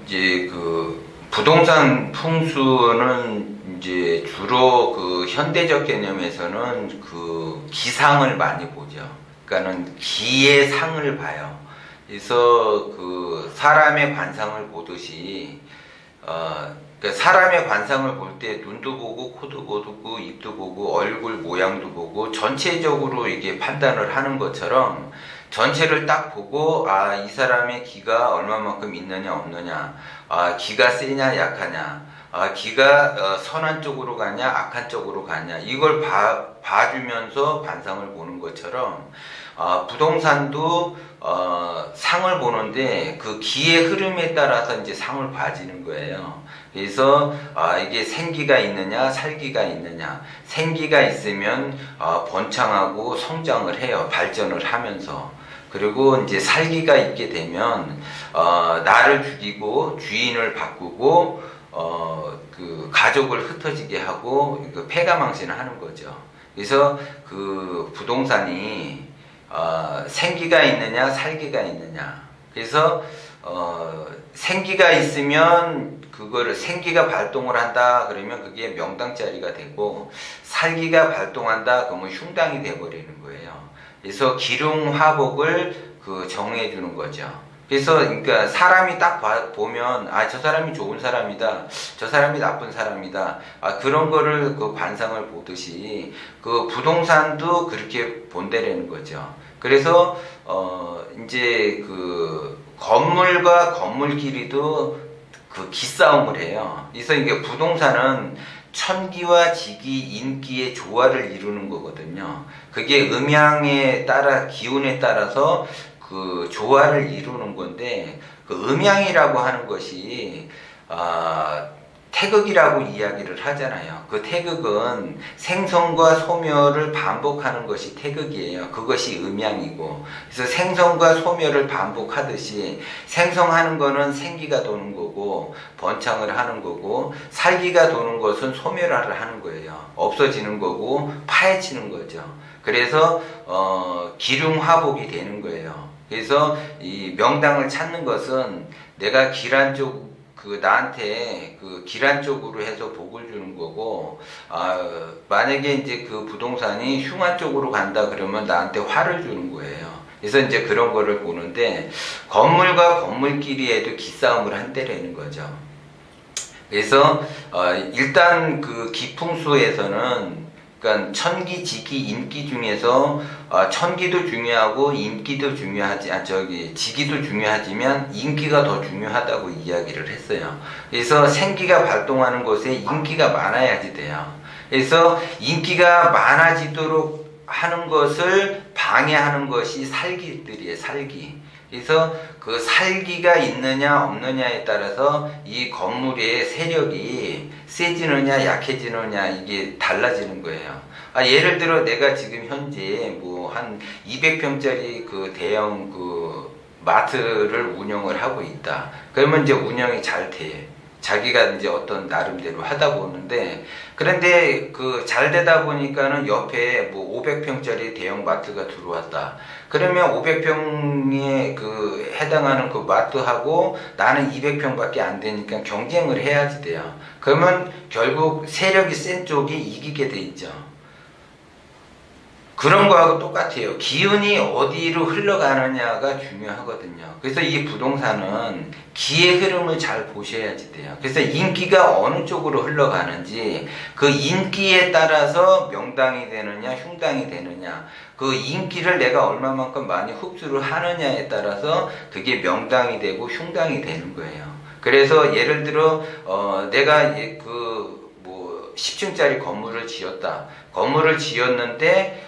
이제 그 부동산 풍수는 이제 주로 그 현대적 개념에서는 그 기상을 많이 보죠. 그러니까는 기의 상을 봐요. 그래서 그 사람의 관상을 보듯이 그러니까 사람의 관상을 볼 때 눈도 보고 코도 보고 입도 보고 얼굴 모양도 보고 전체적으로 이게 판단을 하는 것처럼 전체를 딱 보고 이 사람의 기가 얼마만큼 있느냐 없느냐, 기가 세냐 약하냐, 기가 선한 쪽으로 가냐 악한 쪽으로 가냐, 이걸 봐주면서 관상을 보는 것처럼 부동산도 상을 보는데 그 기의 흐름에 따라서 이제 상을 봐지는 거예요. 그래서 이게 생기가 있느냐 살기가 있느냐, 생기가 있으면 번창하고 성장을 해요. 발전을 하면서. 그리고 이제 살기가 있게 되면 나를 죽이고 주인을 바꾸고 그 가족을 흩어지게 하고 그 패가망신을 하는 거죠. 그래서 그 부동산이 생기가 있느냐 살기가 있느냐, 그래서 생기가 있으면 그거를 생기가 발동을 한다 그러면 그게 명당짜리가 되고, 살기가 발동한다 그러면 흉당이 돼버리는 거예요. 그래서 기륭화복을 그 정해 주는 거죠. 그래서 그러니까 사람이 딱 보면 저 사람이 좋은 사람이다, 저 사람이 나쁜 사람이다, 그런 거를 그 관상을 보듯이 그 부동산도 그렇게 본다라는 거죠. 그래서 이제 그 건물과 건물끼리도 그 기싸움을 해요. 그래서 이게 부동산은 천기와 지기, 인기의 조화를 이루는 거거든요. 그게 음양에 따라, 기운에 따라서 그 조화를 이루는 건데, 그 음양이라고 하는 것이 태극이라고 이야기를 하잖아요. 그 태극은 생성과 소멸을 반복하는 것이 태극이에요. 그것이 음양이고, 그래서 생성과 소멸을 반복하듯이 생성하는 거는 생기가 도는 거고 번창을 하는 거고, 살기가 도는 것은 소멸을 하는 거예요. 없어지는 거고 파헤치는 거죠. 그래서 기륭화복이 되는 거예요. 그래서 이 명당을 찾는 것은 내가 길한 쪽, 그 나한테 그 길한 쪽으로 해서 복을 주는 거고, 만약에 이제 그 부동산이 흉한 쪽으로 간다 그러면 나한테 화를 주는 거예요. 그래서 이제 그런 거를 보는데, 건물과 건물끼리에도 기싸움을 한다라는 거죠. 그래서 일단 그 기풍수에서는, 그러니까 천기, 지기, 인기 중에서 천기도 중요하고 인기도 중요하지, 지기도 중요하지만 인기가 더 중요하다고 이야기를 했어요. 그래서 생기가 발동하는 곳에 인기가 많아야지 돼요. 그래서 인기가 많아지도록 하는 것을 방해하는 것이 살기들이에요. 살기. 그래서 그 살기가 있느냐 없느냐에 따라서 이 건물의 세력이 세지느냐 약해지느냐 이게 달라지는 거예요. 예를 들어 내가 지금 현재 뭐 한 200평짜리 그 대형 그 마트를 운영을 하고 있다. 그러면 이제 운영이 잘 돼. 자기가 이제 어떤 나름대로 하다 보는데, 그런데 그 잘 되다 보니까는 옆에 뭐 500평짜리 대형 마트가 들어왔다. 그러면 500평에 그 해당하는 그 마트하고 나는 200평밖에 안 되니까 경쟁을 해야지 돼요. 그러면 결국 세력이 센 쪽이 이기게 돼 있죠. 그런 거하고 똑같아요. 기운이 어디로 흘러가느냐가 중요하거든요. 그래서 이 부동산은 기의 흐름을 잘 보셔야지 돼요. 그래서 인기가 어느 쪽으로 흘러가는지, 그 인기에 따라서 명당이 되느냐 흉당이 되느냐, 그 인기를 내가 얼마만큼 많이 흡수를 하느냐에 따라서 그게 명당이 되고 흉당이 되는 거예요. 그래서 예를 들어 내가 그 뭐 10층짜리 건물을 지었다. 건물을 지었는데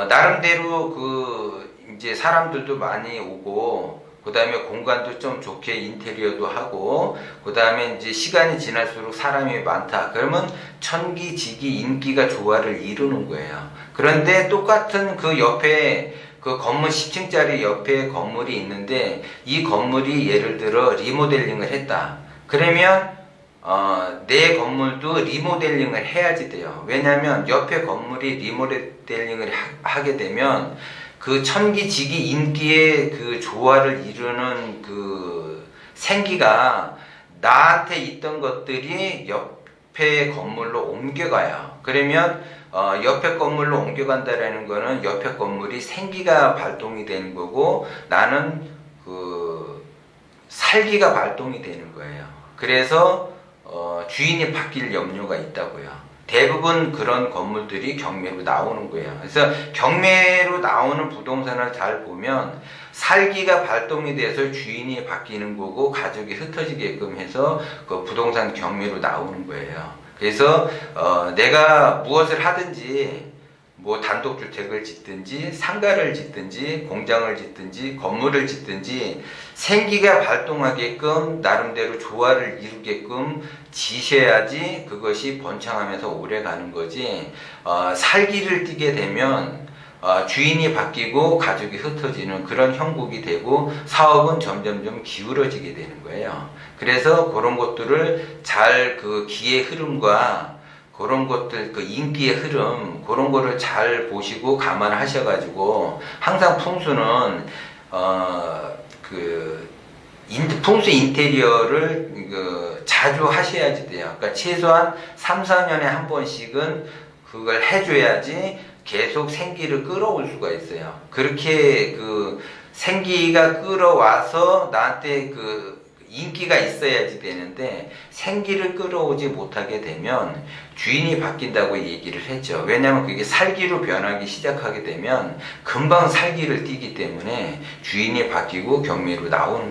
나름대로 그 이제 사람들도 많이 오고, 그 다음에 공간도 좀 좋게 인테리어도 하고, 그 다음에 이제 시간이 지날수록 사람이 많다. 그러면 천기, 지기, 인기가 조화를 이루는 거예요. 그런데 똑같은 그 옆에 그 건물 10층짜리 옆에 건물이 있는데, 이 건물이 예를 들어 리모델링을 했다. 그러면 내 건물도 리모델링을 해야지 돼요. 왜냐하면 옆에 건물이 리모델링을 하게 되면 그 천기, 지기, 인기의 그 조화를 이루는 그 생기가 나한테 있던 것들이 옆에 건물로 옮겨가요. 그러면 옆에 건물로 옮겨간다라는 거는 옆에 건물이 생기가 발동이 되는 거고 나는 그 살기가 발동이 되는 거예요. 그래서 주인이 바뀔 염려가 있다고요. 대부분 그런 건물들이 경매로 나오는 거예요. 그래서 경매로 나오는 부동산을 잘 보면 살기가 발동이 돼서 주인이 바뀌는 거고 가족이 흩어지게끔 해서 그 부동산 경매로 나오는 거예요. 그래서 내가 무엇을 하든지 뭐 단독주택을 짓든지 상가를 짓든지 공장을 짓든지 건물을 짓든지 생기가 발동하게끔 나름대로 조화를 이루게끔 지셔야지 그것이 번창하면서 오래 가는 거지. 살기를 띠게 되면 주인이 바뀌고 가족이 흩어지는 그런 형국이 되고 사업은 점점점 기울어지게 되는 거예요. 그래서 그런 것들을 잘 그 기의 흐름과 그런 것들, 그 인기의 흐름, 그런 거를 잘 보시고 감안하셔가지고, 항상 풍수는, 풍수 인테리어를 자주 하셔야지 돼요. 그러니까 최소한 3, 4년에 한 번씩은 그걸 해줘야지 계속 생기를 끌어올 수가 있어요. 그렇게 그 생기가 끌어와서 나한테 그 인기가 있어야지 되는데 생기를 끌어오지 못하게 되면 주인이 바뀐다고 얘기를 했죠. 왜냐하면 그게 살기로 변하기 시작하게 되면 금방 살기를 띠기 때문에 주인이 바뀌고 경매로 나오는